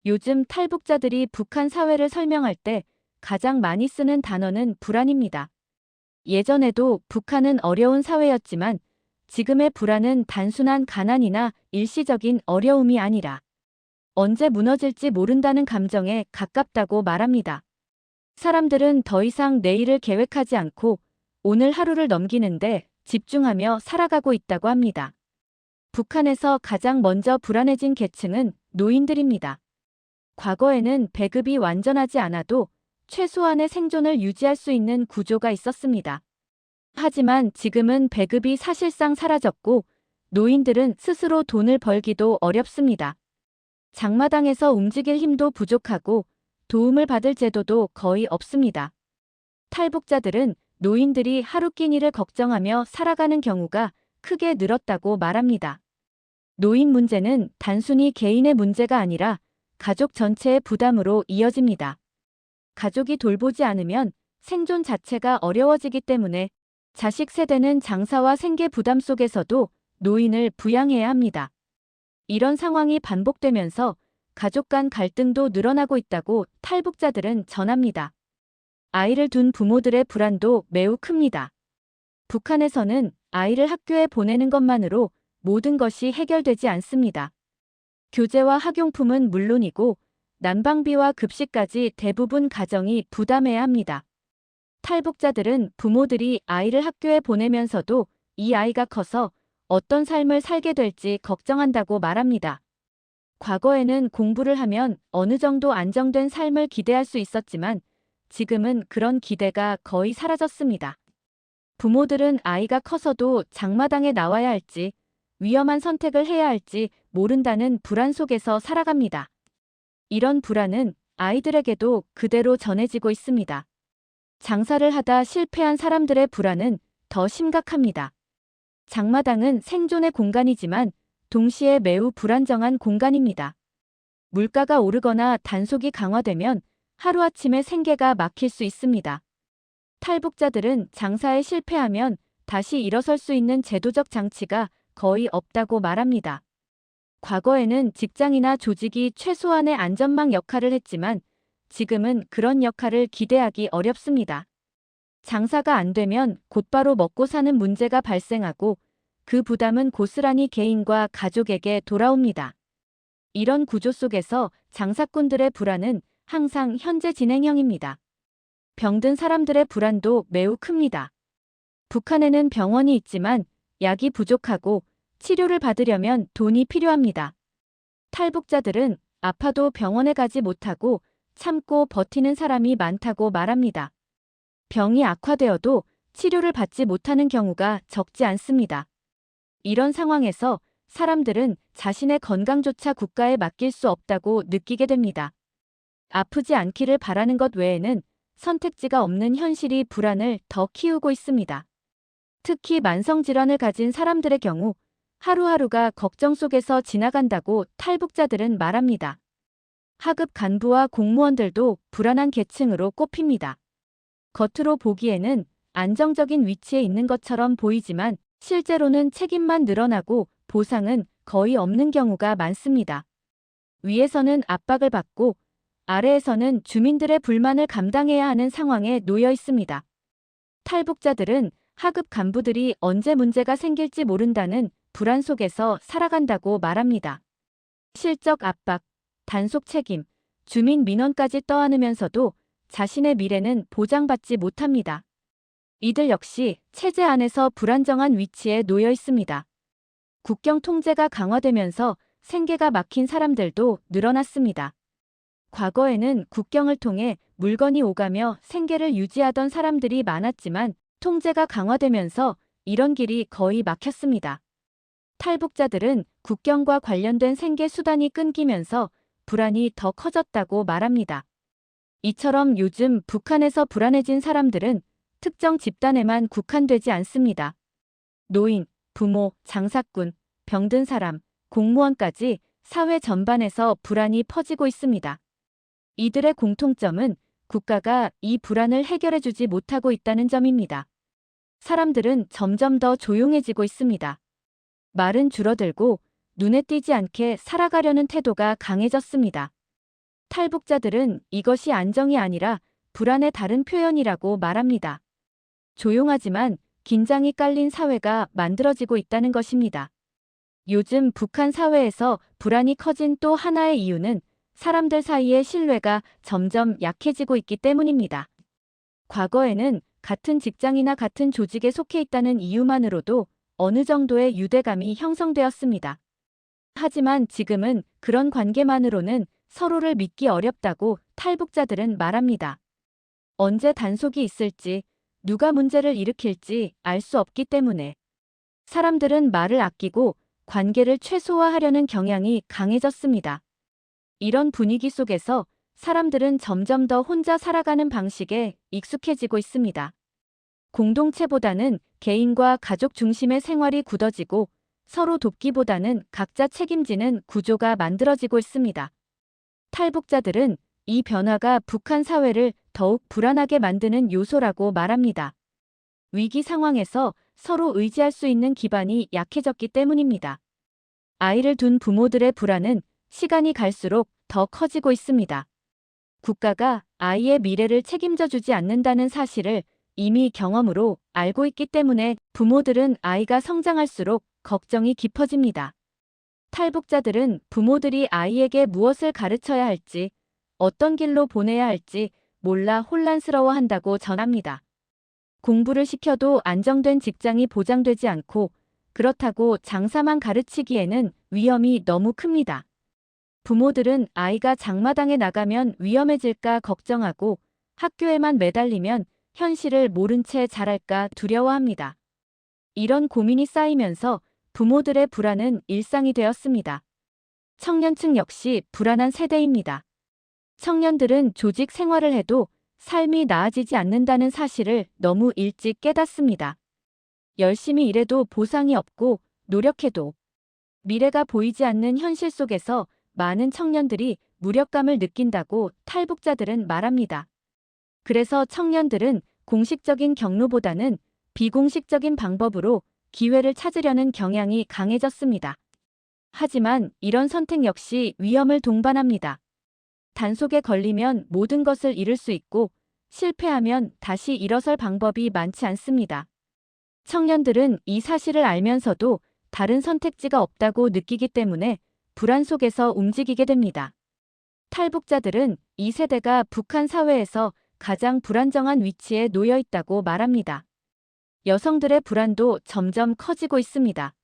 요즘 탈북자들이 북한 사회를 설명할 때 가장 많이 쓰는 단어는 불안입니다. 예전에도 북한은 어려운 사회였지만 지금의 불안은 단순한 가난이나 일시적인 어려움이 아니라 언제 무너질지 모른다는 감정에 가깝다고 말합니다. 사람들은 더 이상 내일을 계획하지 않고 오늘 하루를 넘기는데 집중하며 살아가고 있다고 합니다. 북한에서 가장 먼저 불안해진 계층은 노인들입니다. 과거에는 배급이 완전하지 않아도 최소한의 생존을 유지할 수 있는 구조가 있었습니다. 하지만 지금은 배급이 사실상 사라졌고 노인들은 스스로 돈을 벌기도 어렵습니다. 장마당에서 움직일 힘도 부족하고 도움을 받을 제도도 거의 없습니다. 탈북자들은 노인들이 하루 끼니를 걱정하며 살아가는 경우가 크게 늘었다고 말합니다. 노인 문제는 단순히 개인의 문제가 아니라 가족 전체의 부담으로 이어집니다. 가족이 돌보지 않으면 생존 자체가 어려워지기 때문에 자식 세대는 장사와 생계 부담 속에서도 노인을 부양해야 합니다. 이런 상황이 반복되면서 가족 간 갈등도 늘어나고 있다고 탈북자들은 전합니다. 아이를 둔 부모들의 불안도 매우 큽니다. 북한에서는 아이를 학교에 보내는 것만으로 모든 것이 해결되지 않습니다. 교재와 학용품은 물론이고 난방비와 급식까지 대부분 가정이 부담해야 합니다. 탈북자들은 부모들이 아이를 학교에 보내면서도 이 아이가 커서 어떤 삶을 살게 될지 걱정한다고 말합니다. 과거에는 공부를 하면 어느 정도 안정된 삶을 기대할 수 있었지만 지금은 그런 기대가 거의 사라졌습니다. 부모들은 아이가 커서도 장마당에 나와야 할지 위험한 선택을 해야 할지 모른다는 불안 속에서 살아갑니다. 이런 불안은 아이들에게도 그대로 전해지고 있습니다. 장사를 하다 실패한 사람들의 불안은 더 심각합니다. 장마당은 생존의 공간이지만 동시에 매우 불안정한 공간입니다. 물가가 오르거나 단속이 강화되면 하루아침에 생계가 막힐 수 있습니다. 탈북자들은 장사에 실패하면 다시 일어설 수 있는 제도적 장치가 거의 없다고 말합니다. 과거에는 직장이나 조직이 최소한의 안전망 역할을 했지만 지금은 그런 역할을 기대하기 어렵습니다. 장사가 안 되면 곧바로 먹고 사는 문제가 발생하고 그 부담은 고스란히 개인과 가족에게 돌아옵니다. 이런 구조 속에서 장사꾼들의 불안은 항상 현재 진행형입니다. 병든 사람들의 불안도 매우 큽니다. 북한에는 병원이 있지만 약이 부족하고 치료를 받으려면 돈이 필요합니다. 탈북자들은 아파도 병원에 가지 못하고 참고 버티는 사람이 많다고 말합니다. 병이 악화되어도 치료를 받지 못하는 경우가 적지 않습니다. 이런 상황에서 사람들은 자신의 건강조차 국가에 맡길 수 없다고 느끼게 됩니다. 아프지 않기를 바라는 것 외에는 선택지가 없는 현실이 불안을 더 키우고 있습니다. 특히 만성질환을 가진 사람들의 경우 하루하루가 걱정 속에서 지나간다고 탈북자들은 말합니다. 하급 간부와 공무원들도 불안한 계층으로 꼽힙니다. 겉으로 보기에는 안정적인 위치에 있는 것처럼 보이지만 실제로는 책임만 늘어나고 보상은 거의 없는 경우가 많습니다. 위에서는 압박을 받고 아래에서는 주민들의 불만을 감당해야 하는 상황에 놓여 있습니다. 탈북자들은 하급 간부들이 언제 문제가 생길지 모른다는 불안 속에서 살아간다고 말합니다. 실적 압박, 단속 책임, 주민 민원까지 떠안으면서도 자신의 미래는 보장받지 못합니다. 이들 역시 체제 안에서 불안정한 위치에 놓여 있습니다. 국경 통제가 강화되면서 생계가 막힌 사람들도 늘어났습니다. 과거에는 국경을 통해 물건이 오가며 생계를 유지하던 사람들이 많았지만 통제가 강화되면서 이런 길이 거의 막혔습니다. 탈북자들은 국경과 관련된 생계 수단이 끊기면서 불안이 더 커졌다고 말합니다. 이처럼 요즘 북한에서 불안해진 사람들은 특정 집단에만 국한되지 않습니다. 노인, 부모, 장사꾼, 병든 사람, 공무원까지 사회 전반에서 불안이 퍼지고 있습니다. 이들의 공통점은 국가가 이 불안을 해결해주지 못하고 있다는 점입니다. 사람들은 점점 더 조용해지고 있습니다. 말은 줄어들고 눈에 띄지 않게 살아가려는 태도가 강해졌습니다. 탈북자들은 이것이 안정이 아니라 불안의 다른 표현이라고 말합니다. 조용하지만 긴장이 깔린 사회가 만들어지고 있다는 것입니다. 요즘 북한 사회에서 불안이 커진 또 하나의 이유는 사람들 사이의 신뢰가 점점 약해지고 있기 때문입니다. 과거에는 같은 직장이나 같은 조직에 속해 있다는 이유만으로도 어느 정도의 유대감이 형성되었습니다. 하지만 지금은 그런 관계만으로는 서로를 믿기 어렵다고 탈북자들은 말합니다. 언제 단속이 있을지, 누가 문제를 일으킬지 알 수 없기 때문에 사람들은 말을 아끼고 관계를 최소화하려는 경향이 강해졌습니다. 이런 분위기 속에서 사람들은 점점 더 혼자 살아가는 방식에 익숙해지고 있습니다. 공동체보다는 개인과 가족 중심의 생활이 굳어지고 서로 돕기보다는 각자 책임지는 구조가 만들어지고 있습니다. 탈북자들은 이 변화가 북한 사회를 더욱 불안하게 만드는 요소라고 말합니다. 위기 상황에서 서로 의지할 수 있는 기반이 약해졌기 때문입니다. 아이를 둔 부모들의 불안은 시간이 갈수록 더 커지고 있습니다. 국가가 아이의 미래를 책임져 주지 않는다는 사실을 이미 경험으로 알고 있기 때문에 부모들은 아이가 성장할수록 걱정이 깊어집니다. 탈북자들은 부모들이 아이에게 무엇을 가르쳐야 할지, 어떤 길로 보내야 할지 몰라 혼란스러워한다고 전합니다. 공부를 시켜도 안정된 직장이 보장되지 않고 그렇다고 장사만 가르치기에는 위험이 너무 큽니다. 부모들은 아이가 장마당에 나가면 위험해질까 걱정하고 학교에만 매달리면 현실을 모른 채 자랄까 두려워합니다. 이런 고민이 쌓이면서 부모들의 불안은 일상이 되었습니다. 청년층 역시 불안한 세대입니다. 청년들은 조직 생활을 해도 삶이 나아지지 않는다는 사실을 너무 일찍 깨닫습니다. 열심히 일해도 보상이 없고 노력해도 미래가 보이지 않는 현실 속에서 많은 청년들이 무력감을 느낀다고 탈북자들은 말합니다. 그래서 청년들은 공식적인 경로보다는 비공식적인 방법으로 기회를 찾으려는 경향이 강해졌습니다. 하지만 이런 선택 역시 위험을 동반합니다. 단속에 걸리면 모든 것을 잃을 수 있고 실패하면 다시 일어설 방법이 많지 않습니다. 청년들은 이 사실을 알면서도 다른 선택지가 없다고 느끼기 때문에 불안 속에서 움직이게 됩니다. 탈북자들은 이 세대가 북한 사회에서 가장 불안정한 위치에 놓여 있다고 말합니다. 여성들의 불안도 점점 커지고 있습니다.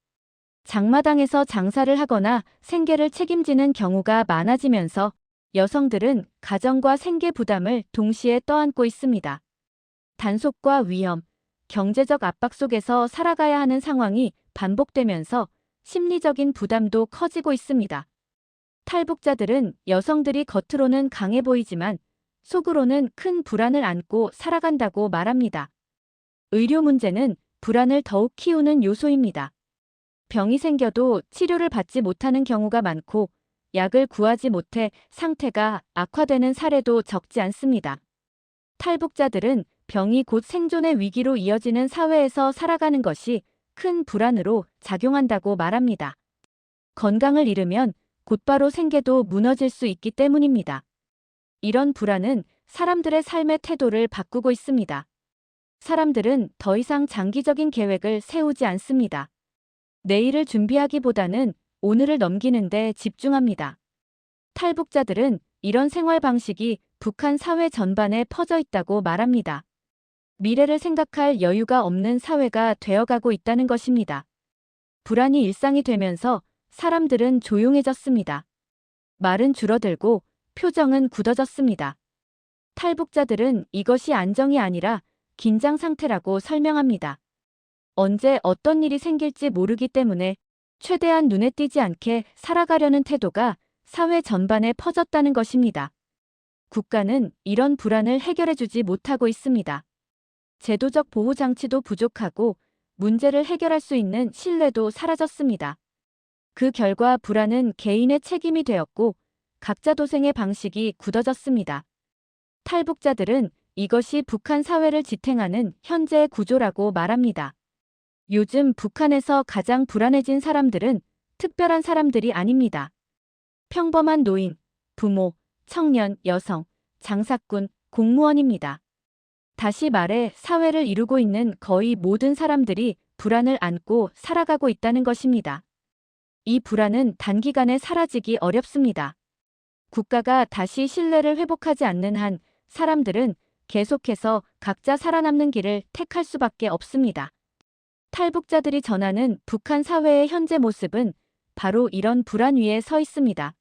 장마당에서 장사를 하거나 생계를 책임지는 경우가 많아지면서 여성들은 가정과 생계 부담을 동시에 떠안고 있습니다. 단속과 위험, 경제적 압박 속에서 살아가야 하는 상황이 반복되면서 심리적인 부담도 커지고 있습니다. 탈북자들은 여성들이 겉으로는 강해 보이지만 속으로는 큰 불안을 안고 살아간다고 말합니다. 의료 문제는 불안을 더욱 키우는 요소입니다. 병이 생겨도 치료를 받지 못하는 경우가 많고 약을 구하지 못해 상태가 악화되는 사례도 적지 않습니다. 탈북자들은 병이 곧 생존의 위기로 이어지는 사회에서 살아가는 것이 큰 불안으로 작용한다고 말합니다. 건강을 잃으면 곧바로 생계도 무너질 수 있기 때문입니다. 이런 불안은 사람들의 삶의 태도를 바꾸고 있습니다. 사람들은 더 이상 장기적인 계획을 세우지 않습니다. 내일을 준비하기보다는 오늘을 넘기는 데 집중합니다. 탈북자들은 이런 생활 방식이 북한 사회 전반에 퍼져 있다고 말합니다. 미래를 생각할 여유가 없는 사회가 되어가고 있다는 것입니다. 불안이 일상이 되면서 사람들은 조용해졌습니다. 말은 줄어들고 표정은 굳어졌습니다. 탈북자들은 이것이 안정이 아니라 긴장 상태라고 설명합니다. 언제 어떤 일이 생길지 모르기 때문에 최대한 눈에 띄지 않게 살아가려는 태도가 사회 전반에 퍼졌다는 것입니다. 국가는 이런 불안을 해결해주지 못하고 있습니다. 제도적 보호 장치도 부족하고 문제를 해결할 수 있는 신뢰도 사라졌습니다. 그 결과 불안은 개인의 책임이 되었고 각자 도생의 방식이 굳어졌습니다. 탈북자들은 이것이 북한 사회를 지탱하는 현재의 구조라고 말합니다. 요즘 북한에서 가장 불안해진 사람들은 특별한 사람들이 아닙니다. 평범한 노인, 부모, 청년, 여성, 장사꾼, 공무원입니다. 다시 말해 사회를 이루고 있는 거의 모든 사람들이 불안을 안고 살아가고 있다는 것입니다. 이 불안은 단기간에 사라지기 어렵습니다. 국가가 다시 신뢰를 회복하지 않는 한 사람들은 계속해서 각자 살아남는 길을 택할 수밖에 없습니다. 탈북자들이 전하는 북한 사회의 현재 모습은 바로 이런 불안 위에 서 있습니다.